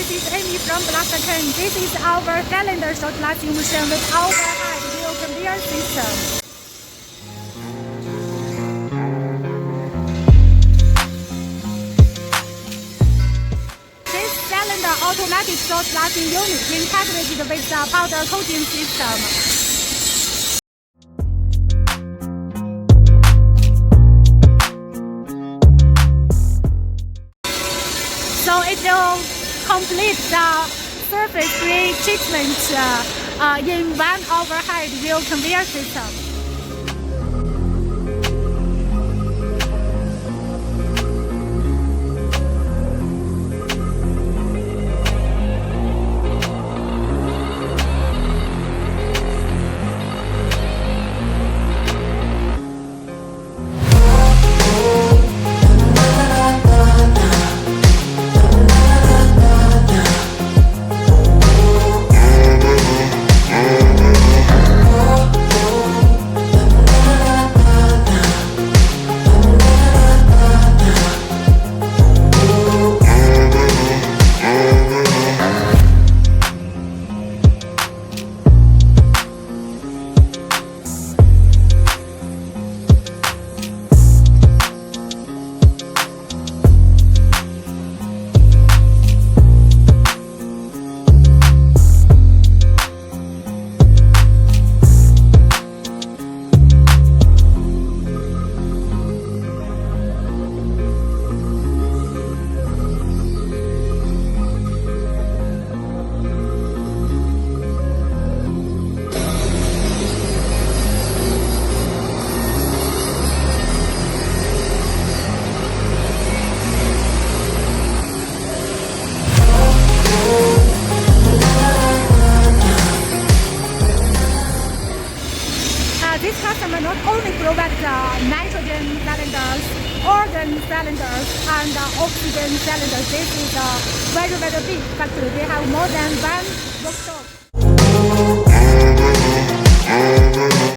this is Amy from BlastKing. This is our cylinder shot blasting machine with overhead wheel conveyor system. This cylinder automatic shot blasting unit integrated with the powder coating system. So it will complete the surface pre-treatment in one overhead wheel conveyor system. This customer not only provides nitrogen cylinders, organ cylinders, and oxygen cylinders. This is a very, very big factory. They have more than one workshop.